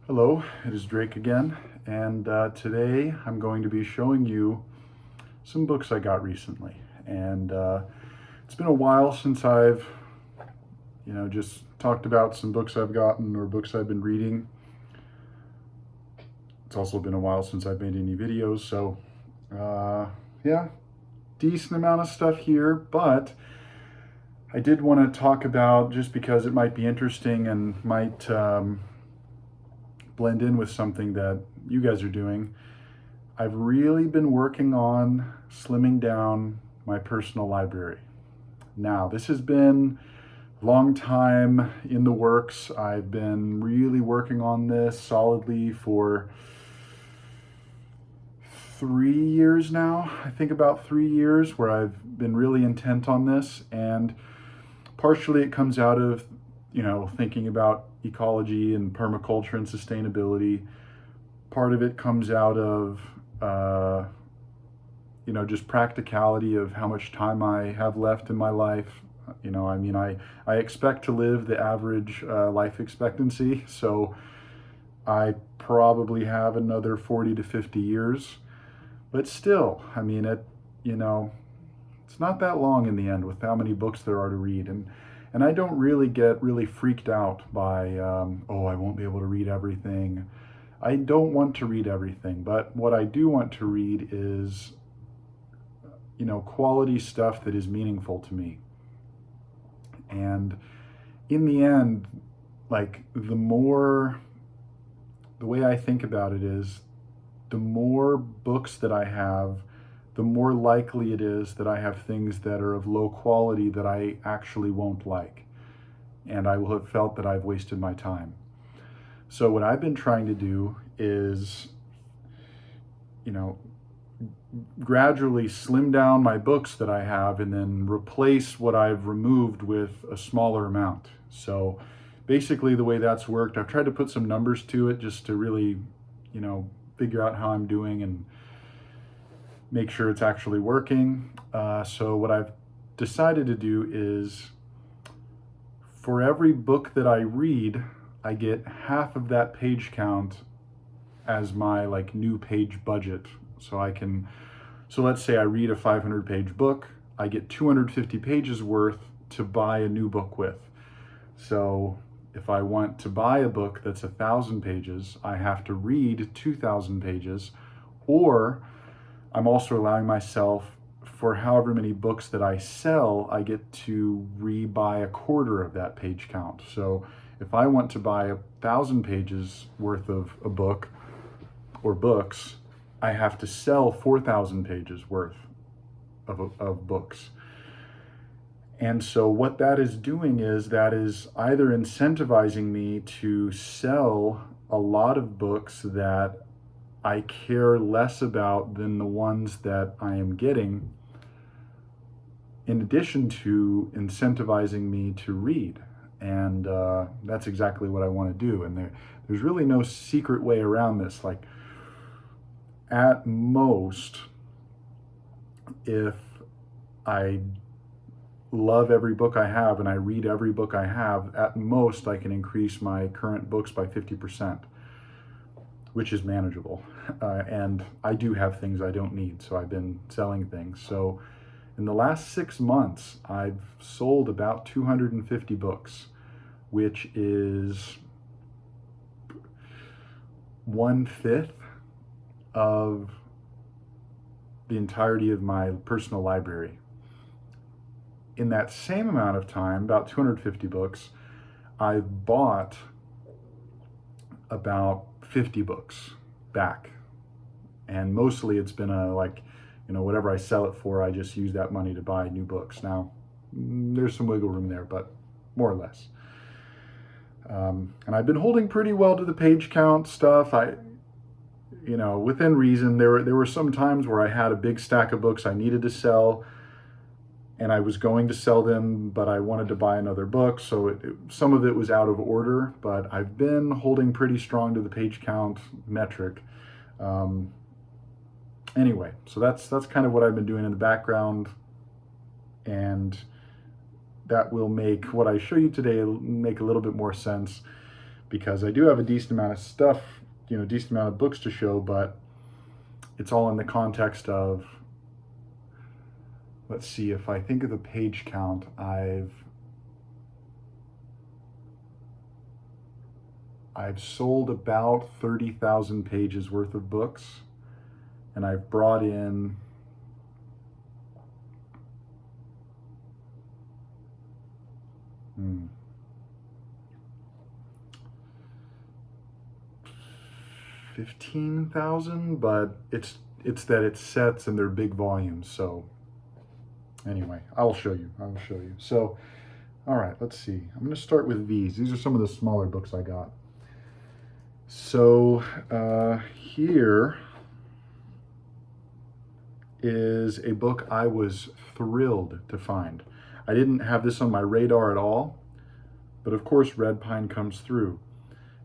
Hello, it is Drake again, and today I'm going to be showing you some books I got recently. And it's been a while since I've, just talked about some books I've gotten or books I've been reading. It's also been a while since I've made any videos, so yeah, decent amount of stuff here, but I did want to talk about, just because it might be interesting and might blend in with something that you guys are doing. I've really been working on slimming down my personal library. Now, this has been a long time in the works. I've been really working on this solidly for 3 years now. I think about 3 years where I've been really intent on this, and partially it comes out of thinking about ecology and permaculture and sustainability. Part of it comes out of just practicality of how much time I have left in my life. I expect to live the average life expectancy, so I probably have another 40 to 50 years. But still, it's not that long in the end with how many books there are to read. And I don't really get really freaked out by, oh, I won't be able to read everything. I don't want to read everything, but what I do want to read is, quality stuff that is meaningful to me. And in the end, the way I think about it is, the more books that I have, the more likely it is that I have things that are of low quality that I actually won't like. And I will have felt that I've wasted my time. So what I've been trying to do is, gradually slim down my books that I have and then replace what I've removed with a smaller amount. So basically the way that's worked, I've tried to put some numbers to it just to really, figure out how I'm doing and make sure it's actually working. So what I've decided to do is, for every book that I read, I get half of that page count as my new page budget. So let's say I read a 500-page book, I get 250 pages worth to buy a new book with. So if I want to buy a book that's 1,000 pages, I have to read 2,000 pages, or I'm also allowing myself, for however many books that I sell, I get to rebuy a quarter of that page count. So if I want to buy 1,000 pages worth of a book or books, I have to sell 4,000 pages worth of books. And so what that is doing is, that is either incentivizing me to sell a lot of books that I care less about than the ones that I am getting, in addition to incentivizing me to read. And that's exactly what I want to do. And there's really no secret way around this. At most, if I love every book I have and I read every book I have, at most I can increase my current books by 50%, which is manageable. And I do have things I don't need, so I've been selling things. So in the last 6 months, I've sold about 250 books, which is 1/5 of the entirety of my personal library. In that same amount of time, about 250 books, I've bought about 50 books back. And mostly it's been whatever I sell it for, I just use that money to buy new books. Now, there's some wiggle room there, but more or less. And I've been holding pretty well to the page count stuff. Within reason. There were some times where I had a big stack of books I needed to sell, and I was going to sell them, but I wanted to buy another book, so some of it was out of order, but I've been holding pretty strong to the page count metric. Anyway, so that's kind of what I've been doing in the background, and that will make what I show you today make a little bit more sense. because I do have a decent amount of stuff, decent amount of books to show, but it's all in the context of, let's see, if I think of the page count, I've sold about 30,000 pages worth of books, and I've brought in Hmm. 15,000, but it's that it's sets and they're big volumes. So anyway, I'll show you. So, all right, let's see. I'm going to start with these. These are some of the smaller books I got. So here is a book I was thrilled to find. I didn't have this on my radar at all, but of course Red Pine comes through.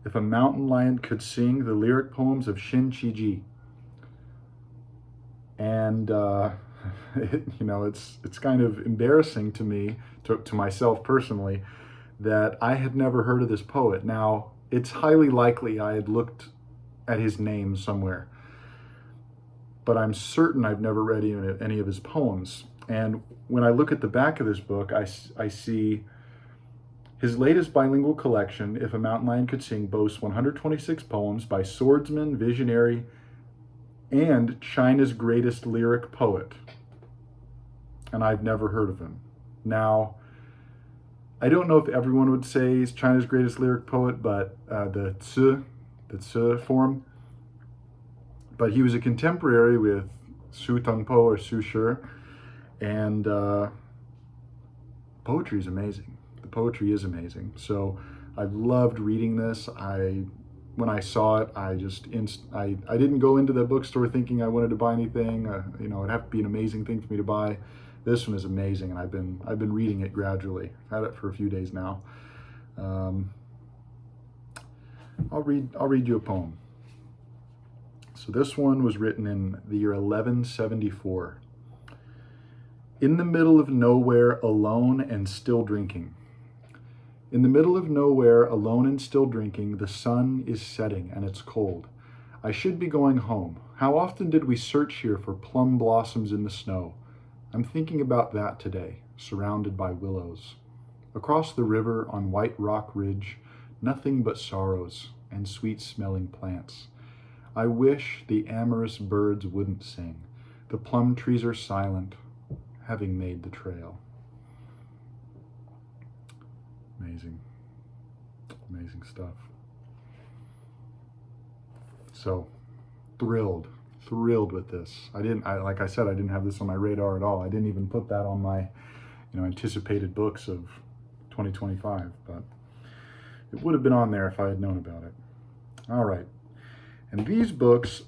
If a Mountain Lion Could Sing, the lyric poems of Shin Chi-ji. And it's kind of embarrassing to me, to myself personally, that I had never heard of this poet. Now, it's highly likely I had looked at his name somewhere, but I'm certain I've never read any of his poems. And when I look at the back of this book, I see his latest bilingual collection, If a Mountain Lion Could Sing, boasts 126 poems by swordsman, visionary, and China's greatest lyric poet. And I've never heard of him. Now, I don't know if everyone would say he's China's greatest lyric poet, but the Zi form. But he was a contemporary with Su Tengpo or Su Shi, and poetry is amazing. The poetry is amazing. So I've loved reading this. When I saw it, I didn't go into the bookstore thinking I wanted to buy anything. It'd have to be an amazing thing for me to buy. This one is amazing, and I've been reading it gradually. I've had it for a few days now. I'll read you a poem. So this one was written in the year 1174. In the middle of nowhere, alone and still drinking. In the middle of nowhere, alone and still drinking, the sun is setting and it's cold. I should be going home. How often did we search here for plum blossoms in the snow? I'm thinking about that today, surrounded by willows. Across the river on White Rock Ridge, nothing but sorrows and sweet-smelling plants. I wish the amorous birds wouldn't sing. The plum trees are silent, having made the trail. Amazing. Amazing stuff. So, thrilled with this. Like I said, I didn't have this on my radar at all. I didn't even put that on my, anticipated books of 2025, but it would have been on there if I had known about it. All right. And these books,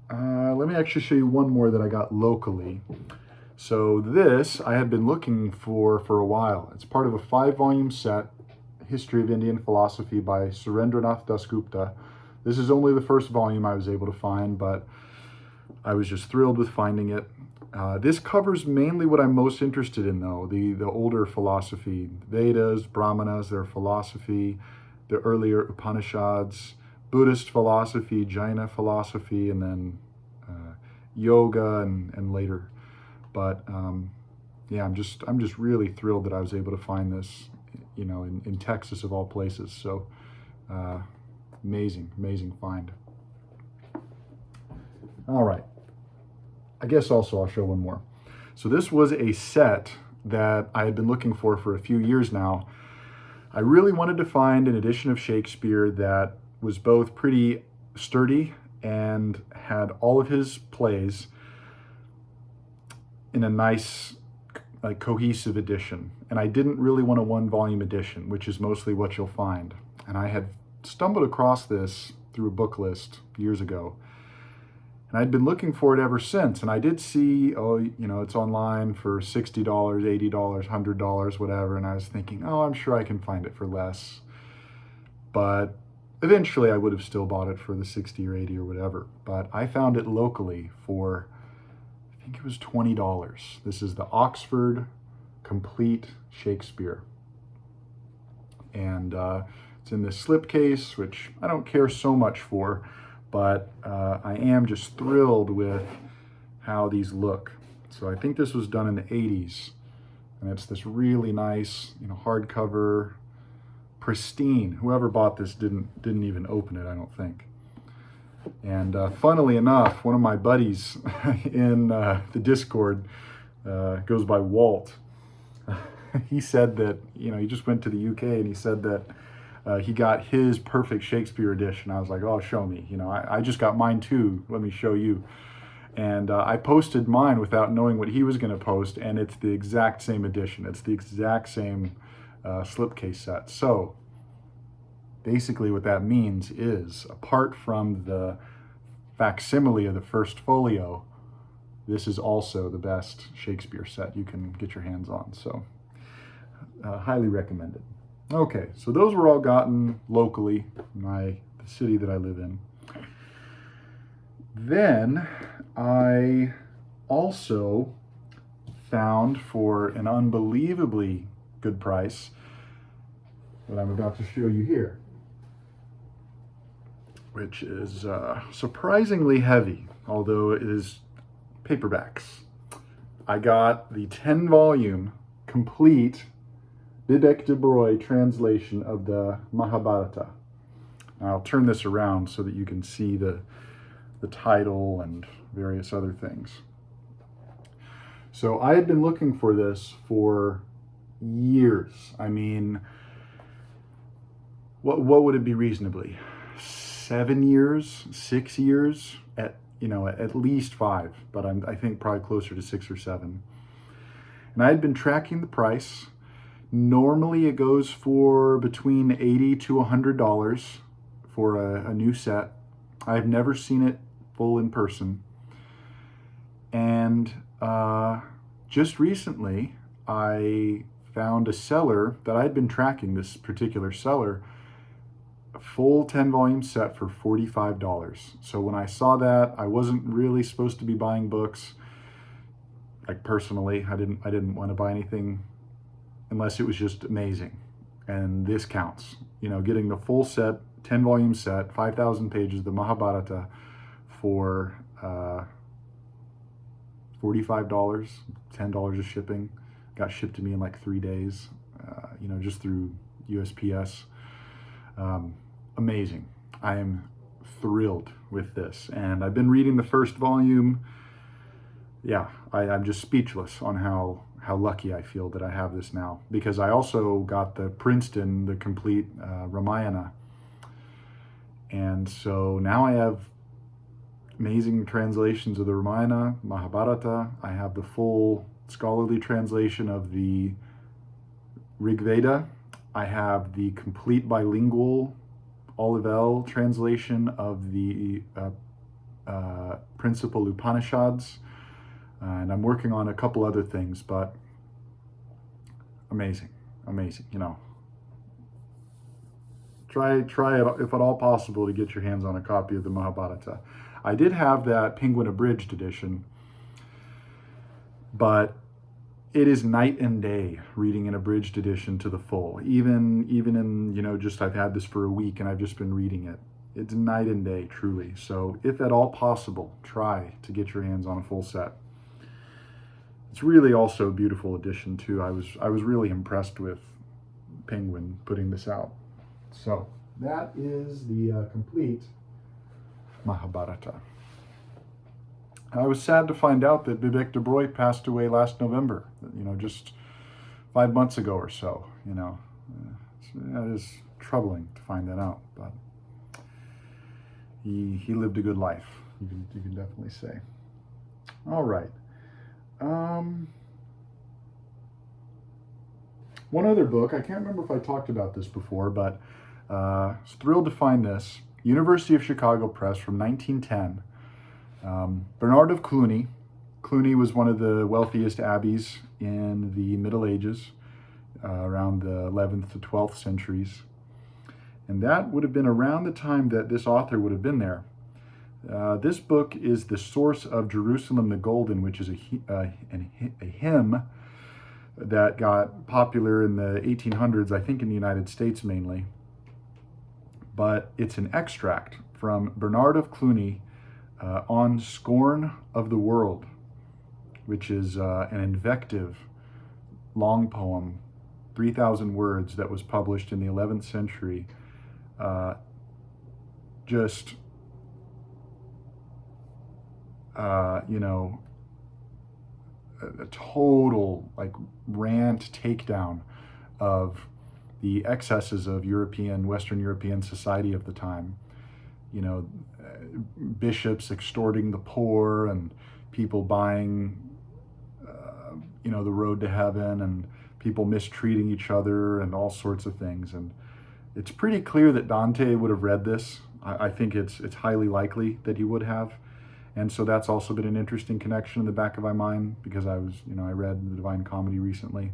let me actually show you one more that I got locally. So this I had been looking for a while. It's part of a 5-volume set, History of Indian Philosophy by Surendranath Dasgupta. This is only the first volume I was able to find, but I was just thrilled with finding it. This covers mainly what I'm most interested in, though, the older philosophy, Vedas, Brahmanas, their philosophy, the earlier Upanishads, Buddhist philosophy, Jaina philosophy, and then yoga and later. But yeah, I'm just really thrilled that I was able to find this, in Texas of all places. So amazing find. All right. I guess also I'll show one more. So this was a set that I had been looking for a few years now. I really wanted to find an edition of Shakespeare that was both pretty sturdy and had all of his plays in a nice, cohesive edition. And I didn't really want a 1-volume edition, which is mostly what you'll find. And I had stumbled across this through a book list years ago. And I'd been looking for it ever since. And I did see, it's online for $60, $80, $100, whatever. And I was thinking, I'm sure I can find it for less. But eventually I would have still bought it for the 60 or 80 or whatever. But I found it locally for, I think it was $20. This is the Oxford Complete Shakespeare. And It's in this slipcase, which I don't care so much for, but I am just thrilled with how these look. So I think this was done in the 80s, and it's this really nice, hardcover, pristine. Whoever bought this didn't even open it, I don't think. And funnily enough, one of my buddies in the Discord goes by Walt. He said that, he just went to the UK, and he said that he got his perfect Shakespeare edition. I was like, oh, show me. I just got mine too. Let me show you. And I posted mine without knowing what he was going to post, and it's the exact same edition. It's the exact same slipcase set. So basically what that means is, apart from the facsimile of the first folio, this is also the best Shakespeare set you can get your hands on. So highly recommended. Okay, so those were all gotten locally in the city that I live in. Then I also found, for an unbelievably good price, what I'm about to show you here, which is surprisingly heavy, although it is paperbacks. I got the 10-volume complete Bibek de Broye translation of the Mahabharata. I'll turn this around so that you can see the title and various other things. So I had been looking for this for years. I mean, what would it be reasonably? 7 years, 6 years, at least 5, but I think probably closer to 6 or 7. And I had been tracking the price. Normally it goes for between $80 to $100 for a new set. I've never seen it full in person. And just recently I found a seller that I'd been tracking, this particular seller, a full 10-volume set for $45. So when I saw that, I wasn't really supposed to be buying books. Like, personally, I didn't want to buy anything unless it was just amazing. And this counts. Getting the full set, 10-volume set, 5,000 pages of the Mahabharata for $45, $10 of shipping. Got shipped to me in like 3 days, just through USPS. Amazing. I am thrilled with this. And I've been reading the first volume. Yeah, I'm just speechless on how lucky I feel that I have this now, because I also got the Princeton, the complete Ramayana. And so now I have amazing translations of the Ramayana, Mahabharata. I have the full scholarly translation of the Rig Veda. I have the complete bilingual Olivel translation of the principal Upanishads. And I'm working on a couple other things, but amazing. Try it, if at all possible, to get your hands on a copy of the Mahabharata. I did have that Penguin Abridged edition, but it is night and day reading an abridged edition to the full. Even in, just I've had this for a week and I've just been reading it. It's night and day, truly. So if at all possible, try to get your hands on a full set. It's really also a beautiful edition too. I was really impressed with Penguin putting this out. So that is the complete Mahabharata. I was sad to find out that Bibek de Broye passed away last November, just 5 months ago or so. It is troubling to find that out, but he lived a good life, you can definitely say. All right. One other book, I can't remember if I talked about this before, but I was thrilled to find this. University of Chicago Press from 1910. Bernard of Cluny. Cluny was one of the wealthiest abbeys in the Middle Ages, around the 11th to 12th centuries. And that would have been around the time that this author would have been there. This book is The Source of Jerusalem the Golden, which is a hymn that got popular in the 1800s, I think in the United States mainly. but it's an extract from Bernard of Cluny on Scorn of the World, which is an invective long poem, 3,000 words, that was published in the 11th century. Just, you know, a total like rant takedown of the excesses of Western European society of the time. You know, bishops extorting the poor and people buying, you know, the road to heaven, and people mistreating each other and all sorts of things. And it's pretty clear that Dante would have read this. I think it's highly likely that he would have. And so that's also been an interesting connection in the back of my mind, because I read the Divine Comedy recently.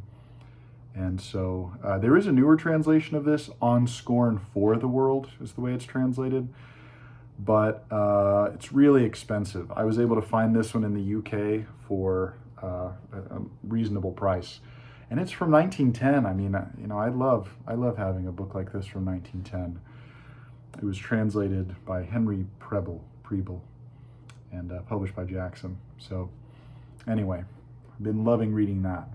And so there is a newer translation of this, On Scorn for the World is the way it's translated. But it's really expensive. I was able to find this one in the UK for a reasonable price. And it's from 1910. I mean, you know, I love having a book like this from 1910. It was translated by Henry Preble, and published by Jackson. So anyway, I've been loving reading that.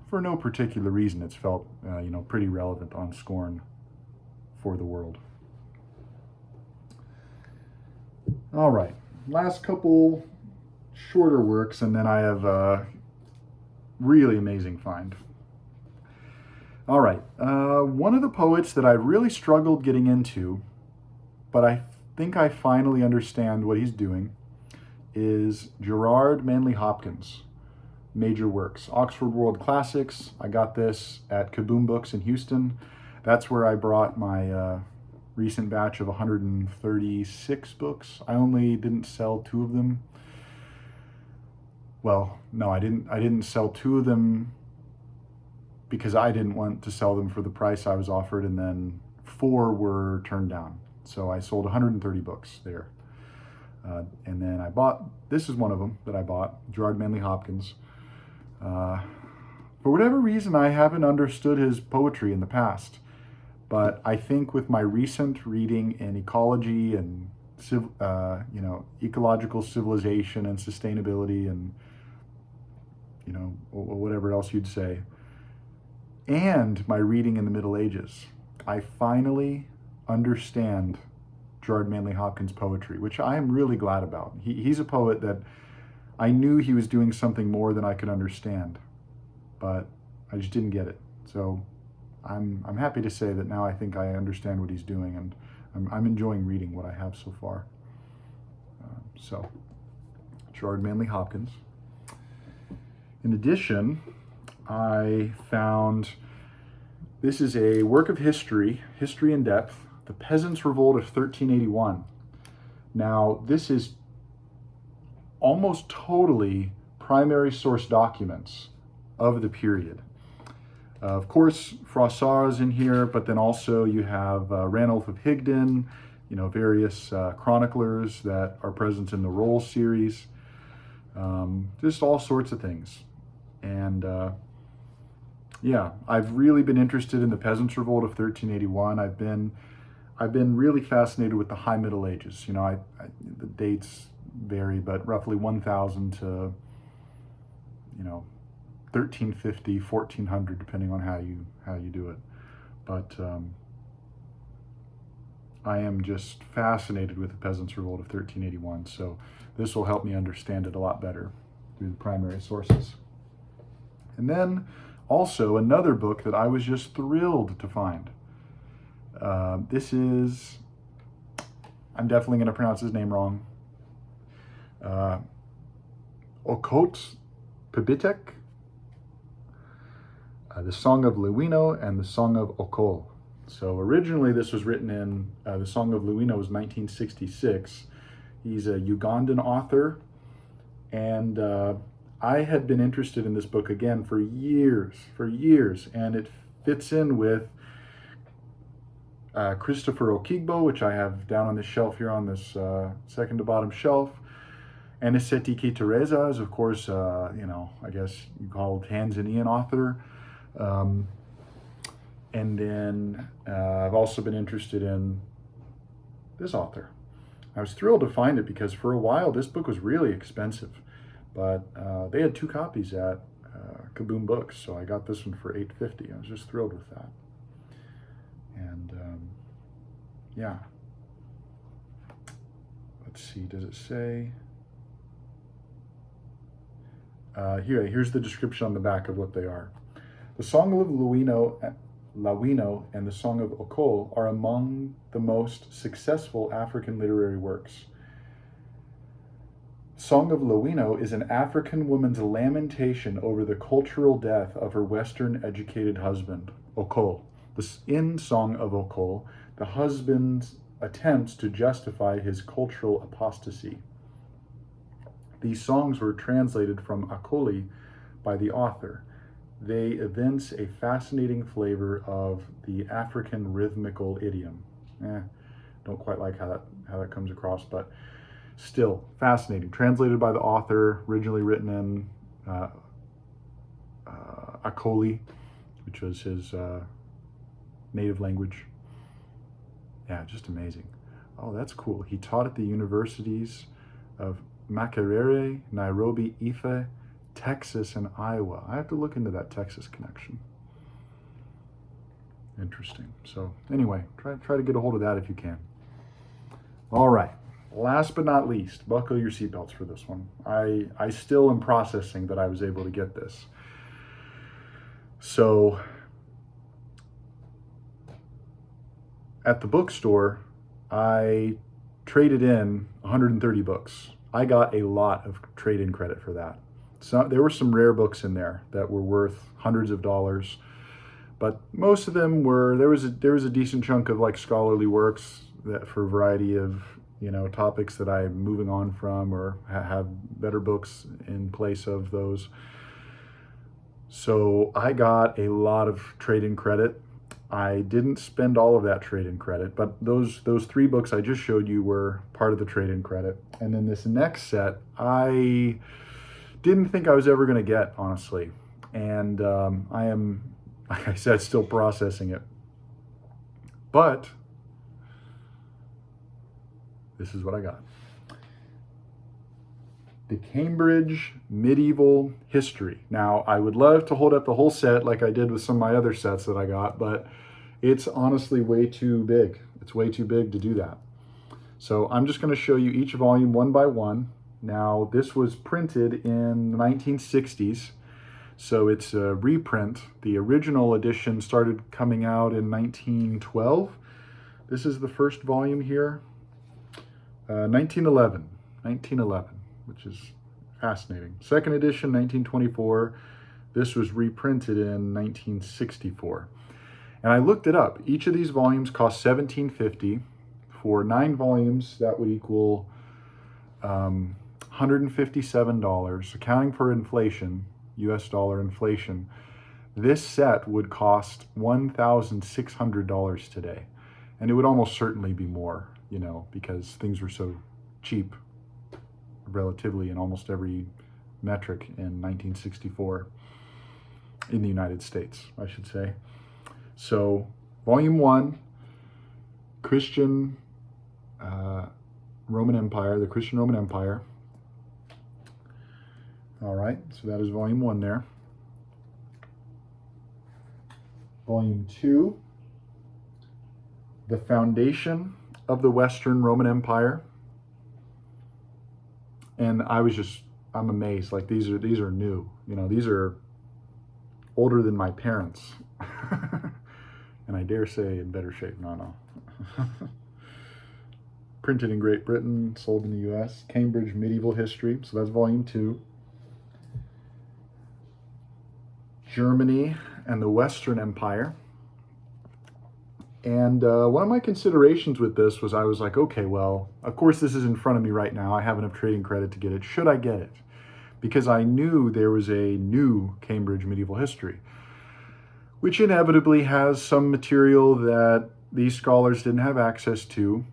For no particular reason, it's felt, you know, pretty relevant on Scorn for the World. All right, last couple shorter works, and then I have a really amazing find. All right, one of the poets that I really struggled getting into, but I think I finally understand what he's doing, is Gerard Manley Hopkins' major works. Oxford World Classics. I got this at Kaboom Books in Houston. That's where I brought my recent batch of 136 books. I only didn't sell 2 of them. Well, no, I didn't sell 2 of them because I didn't want to sell them for the price I was offered, and then 4 were turned down. So I sold 130 books there. And then I bought, this is one of them that I bought, Gerard Manley Hopkins. For whatever reason, I haven't understood his poetry in the past. But I think with my recent reading in ecology and you know, ecological civilization and sustainability and, you know, whatever else you'd say, and my reading in the Middle Ages, I finally understand Gerard Manley Hopkins' poetry, which I am really glad about. He's a poet that I knew he was doing something more than I could understand, but I just didn't get it. So I'm happy to say that now I think I understand what he's doing, and I'm enjoying reading what I have so far. So Gerard Manley Hopkins. In addition, I found, this is a work of history in depth, The Peasants Revolt of 1381. Now, this is almost totally primary source documents of the period. Of course, Froissart is in here, but then also you have Ranulph of Higden, you know, various chroniclers that are present in the Rolls series, just all sorts of things. And yeah, I've really been interested in the Peasants Revolt of 1381. I've been really fascinated with the High Middle Ages. You know, the dates vary, but roughly 1000 to, you know, 1350, 1400, depending on how you do it. But I am just fascinated with the Peasants Revolt of 1381. So this will help me understand it a lot better through the primary sources. And then also another book that I was just thrilled to find. This is, I'm definitely going to pronounce his name wrong. Okot Pibitek, the Song of Luino and the Song of Okol. So originally this was written in, the Song of Luino was 1966. He's a Ugandan author, and I had been interested in this book again for years, and it fits in with Christopher Okigbo, which I have down on this shelf here on this second to bottom shelf. Anisetike Teresa is, of course, you know, I guess you call Tanzanian author. And then I've also been interested in this author. I was thrilled to find it because for a while this book was really expensive, but they had 2 copies at Kaboom Books, so I got this one for $8.50. I was just thrilled with that. And yeah, let's see, does it say? Here's the description on the back of what they are. The Song of Luino and the Song of Okol are among the most successful African literary works. Song of Luino is an African woman's lamentation over the cultural death of her Western educated husband, Okol. In Song of Okol, the husband attempts to justify his cultural apostasy. These songs were translated from Akoli by the author. They evince a fascinating flavor of the African rhythmical idiom. Don't quite like how that comes across, but still fascinating. Translated by the author, originally written in Akoli, which was his native language. Yeah, just amazing. Oh, that's cool. He taught at the universities of Makerere, Nairobi, Ife, Texas, and Iowa. I have to look into that Texas connection. Interesting. So anyway, try to get a hold of that if you can. All right. Last but not least, buckle your seatbelts for this one. I still am processing that I was able to get this. So at the bookstore, I traded in 130 books. I got a lot of trade-in credit for that. So there were some rare books in there that were worth hundreds of dollars, but most of them were, there was a decent chunk of like scholarly works that for a variety of, topics that I'm moving on from or have better books in place of those. So I got a lot of trade-in credit. I didn't spend all of that trade-in credit, but those 3 books I just showed you were part of the trade-in credit. And then this next set, I didn't think I was ever going to get, honestly. And I am, like I said, still processing it. But this is what I got. The Cambridge Medieval History. Now, I would love to hold up the whole set like I did with some of my other sets that I got, but it's honestly way too big. It's way too big to do that. So I'm just going to show you each volume one by one. Now, this was printed in the 1960s, so it's a reprint. The original edition started coming out in 1912. This is the first volume here. 1911, which is fascinating. Second edition, 1924. This was reprinted in 1964. And I looked it up. Each of these volumes cost $17.50. For 9 volumes, that would equal $157, accounting for inflation, US dollar inflation. This set would cost $1,600 today. And it would almost certainly be more, because things were so cheap relatively in almost every metric in 1964 in the United States, I should say. So, Volume 1, Christian Roman Empire, the Christian Roman Empire. All right, so that is Volume 1 there. Volume 2, the foundation of the Western Roman Empire. And I'm amazed. Like these are new. These are older than my parents. And I dare say in better shape. No. Printed in Great Britain, sold in the US. Cambridge Medieval History. So that's Volume 2. Germany and the Western Empire. And one of my considerations with this was I was like, okay, well, of course this is in front of me right now. I have enough trading credit to get it. Should I get it? Because I knew there was a new Cambridge Medieval History, which inevitably has some material that these scholars didn't have access to.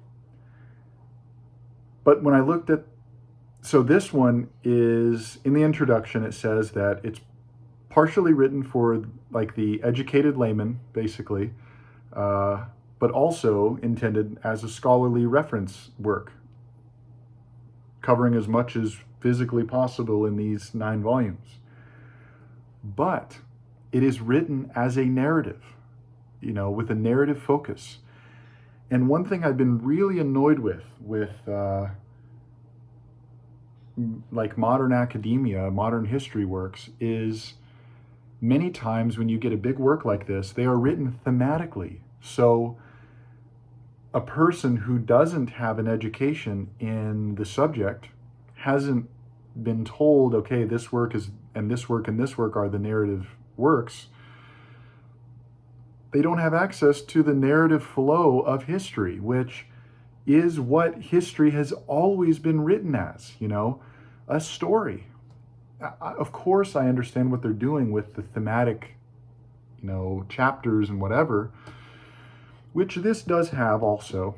But when I looked at, so this one is, in the introduction, it says that it's partially written for like the educated layman, basically, but also intended as a scholarly reference work, covering as much as physically possible in these 9 volumes. But it is written as a narrative, with a narrative focus. And one thing I've been really annoyed with like modern academia, modern history works, is many times when you get a big work like this, they are written thematically. So a person who doesn't have an education in the subject hasn't been told, okay, this work is, and this work and this work are the narrative works. They don't have access to the narrative flow of history, which is what history has always been written as, a story. Of course, I understand what they're doing with the thematic, chapters and whatever, which this does have also.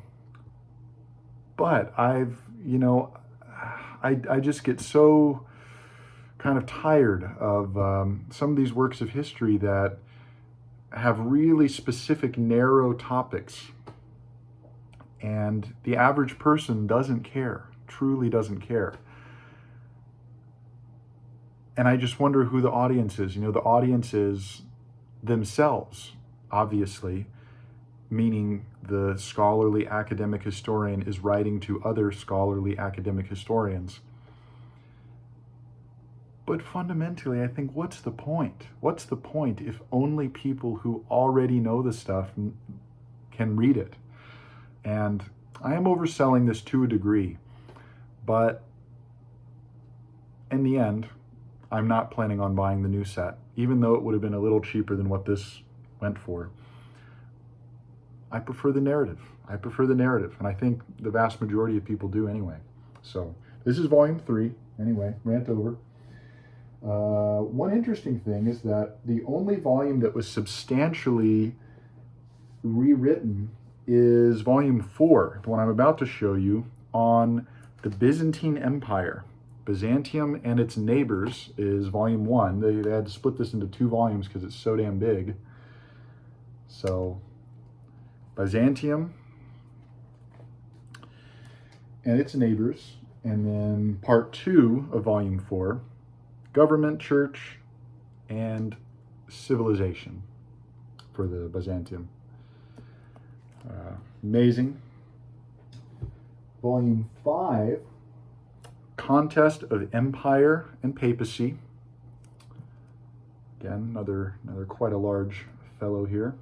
But I just get so kind of tired of some of these works of history that have really specific, narrow topics. And the average person doesn't care, truly doesn't care. And I just wonder who the audience is. The audience is themselves, obviously, meaning the scholarly academic historian is writing to other scholarly academic historians. But fundamentally, I think, what's the point? What's the point if only people who already know the stuff can read it? And I am overselling this to a degree, but in the end, I'm not planning on buying the new set, even though it would have been a little cheaper than what this went for. I prefer the narrative. And I think the vast majority of people do anyway. So this is volume 3. Anyway, rant over. One interesting thing is that the only volume that was substantially rewritten is volume 4, the one I'm about to show you, on the Byzantine Empire. Byzantium and its neighbors is volume 1. They had to split this into 2 volumes because it's so damn big. So Byzantium and its neighbors, and then part 2 of volume 4, government, church, and civilization for the Byzantium. Amazing. Volume 5, Contest of Empire and Papacy. Again, another quite a large fellow here.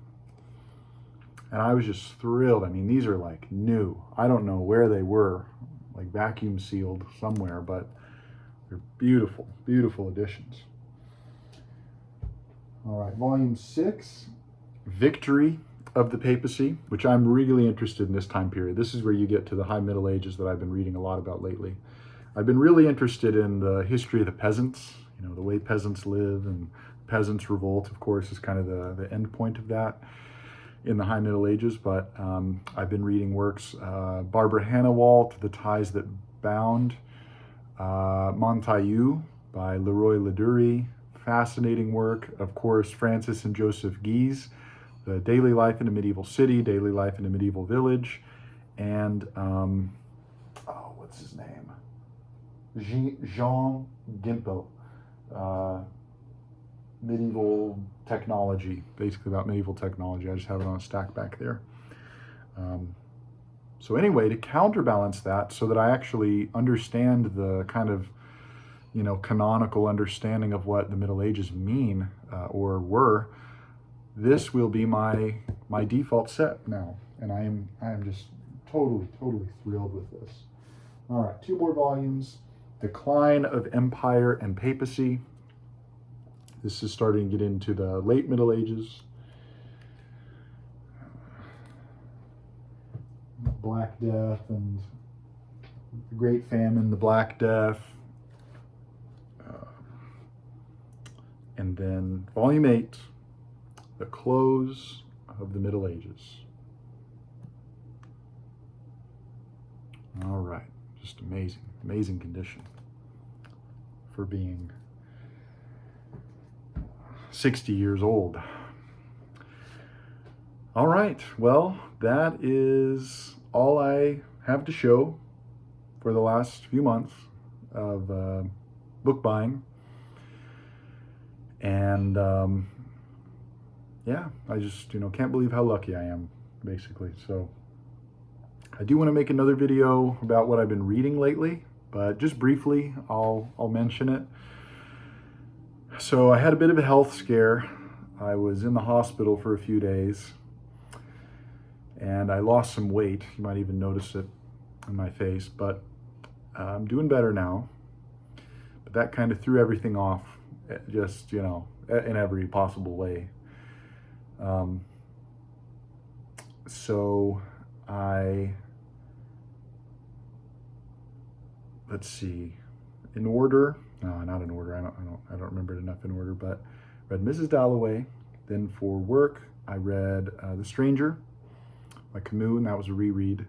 And I was just thrilled. I mean, these are like new. I don't know where they were, like vacuum sealed somewhere, but they're beautiful, beautiful editions. All right, volume 6, Victory of the Papacy, which I'm really interested in this time period. This is where you get to the High Middle Ages that I've been reading a lot about lately. I've been really interested in the history of the peasants, the way peasants live, and Peasants Revolt, of course, is kind of the end point of that in the High Middle Ages. But I've been reading works, Barbara Hannawalt, The Ties That Bound, Montaillou by Leroy Ladurie, fascinating work. Of course, Francis and Joseph Guise, The Daily Life in a Medieval City, Daily Life in a Medieval Village, and, what's his name? Jean Gimpel, Medieval Technology, basically about medieval technology. I just have it on a stack back there. So anyway, to counterbalance that so that I actually understand the kind of, canonical understanding of what the Middle Ages mean or were, this will be my default set now. And I am just totally thrilled with this. All right, 2 more volumes. Decline of Empire and Papacy. This is starting to get into the late Middle Ages. Black Death and the Great Famine, the Black Death. And then volume 8, The Close of the Middle Ages. All right, just amazing condition for being 60 years old. All right, well, that is all I have to show for the last few months of book buying. And yeah, I just, can't believe how lucky I am, basically. So I do want to make another video about what I've been reading lately, but just briefly, I'll mention it. So I had a bit of a health scare. I was in the hospital for a few days, and I lost some weight. You might even notice it in my face, but I'm doing better now. But that kind of threw everything off, just, in every possible way. So let's see, in order, no, not in order, I don't remember it enough in order, but read Mrs. Dalloway. Then for work, I read The Stranger by Camus, and that was a reread.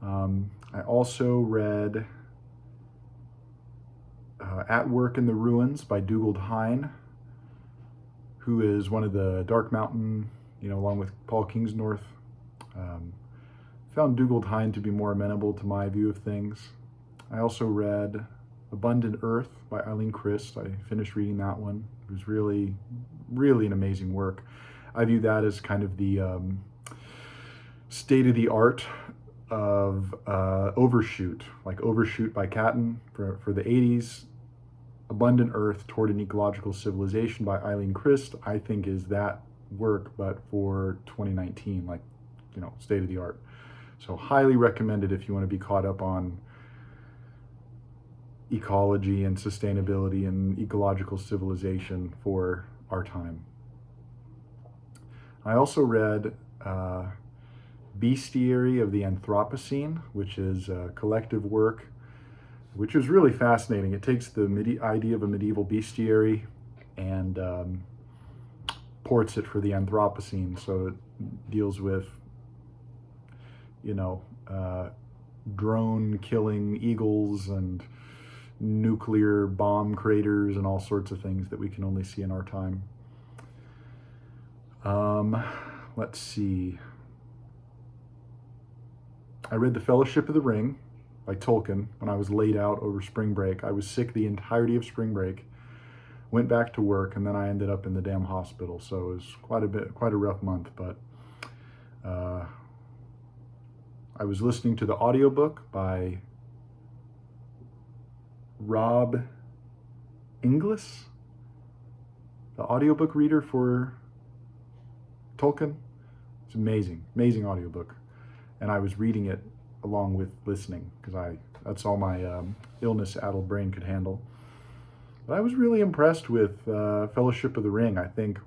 I also read At Work in the Ruins by Dugald Hine, who is one of the Dark Mountain, along with Paul Kingsnorth. Found Dugald Hine to be more amenable to my view of things. I also read Abundant Earth by Eileen Christ. I finished reading that one. It was really, really an amazing work. I view that as kind of the state-of-the-art of Overshoot, like Overshoot by Catton for the 80s. Abundant Earth Toward an Ecological Civilization by Eileen Christ, I think is that work, but for 2019, like, state-of-the-art. So highly recommended if you want to be caught up on ecology and sustainability and ecological civilization for our time. I also read Bestiary of the Anthropocene, which is a collective work, which is really fascinating. It takes the idea of a medieval bestiary and ports it for the Anthropocene. So it deals with, drone killing eagles and nuclear bomb craters and all sorts of things that we can only see in our time. Let's see. I read The Fellowship of the Ring by Tolkien when I was laid out over spring break. I was sick the entirety of spring break, went back to work, and then I ended up in the damn hospital. So it was quite a rough month, but I was listening to the audiobook by Rob Inglis, the audiobook reader for Tolkien. It's amazing audiobook. And I was reading it along with listening, because that's all my illness-addled brain could handle. But I was really impressed with Fellowship of the Ring. I think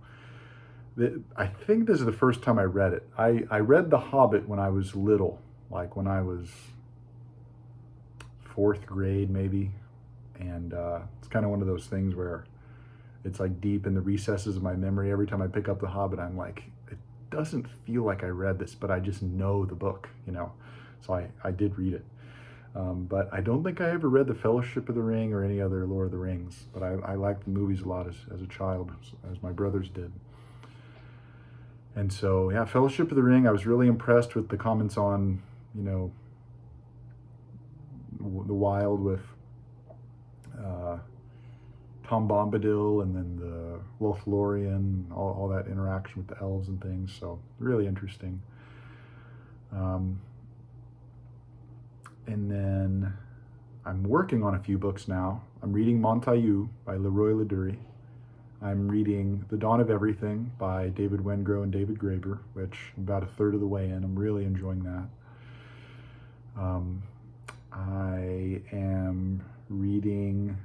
this is the first time I read it. I read The Hobbit when I was little, like when I was 4th grade maybe. And it's kind of one of those things where it's like deep in the recesses of my memory. Every time I pick up The Hobbit, I'm like, it doesn't feel like I read this, but I just know the book, So I did read it. But I don't think I ever read The Fellowship of the Ring or any other Lord of the Rings. But I liked the movies a lot as a child, as my brothers did. And so, yeah, Fellowship of the Ring, I was really impressed with the comments on, the Wild with Tom Bombadil, and then the Lothlorien, all that interaction with the elves and things. So really interesting. And then I'm working on a few books now. I'm reading Montaillou by Leroy Ladurie. I'm reading The Dawn of Everything by David Wengrow and David Graeber, which I'm about a third of the way in. I'm really enjoying that. I am reading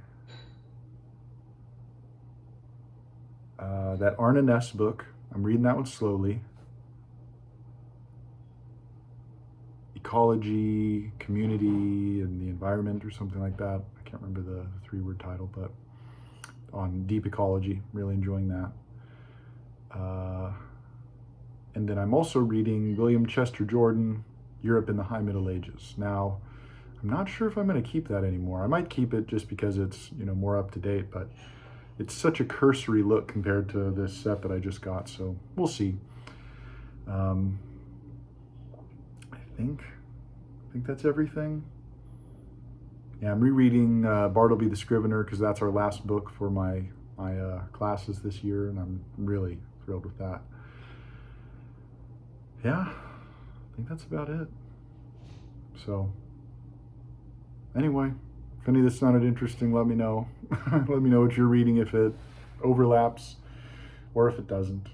that Arne Ness book. I'm reading that one slowly. Ecology, Community, and the Environment, or something like that. I can't remember the 3-word title, but on deep ecology. Really enjoying that. And then I'm also reading William Chester Jordan, Europe in the High Middle Ages. Now, I'm not sure if I'm going to keep that anymore. I might keep it just because it's, more up to date, but it's such a cursory look compared to this set that I just got, so we'll see. I think that's everything. Yeah, I'm rereading Bartleby the Scrivener because that's our last book for my classes this year, and I'm really thrilled with that. Yeah, I think that's about it. So, anyway, if any of this sounded interesting, let me know. Let me know what you're reading, if it overlaps or if it doesn't.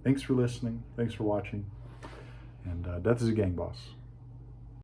Thanks for listening. Thanks for watching. And Death is a Gang Boss.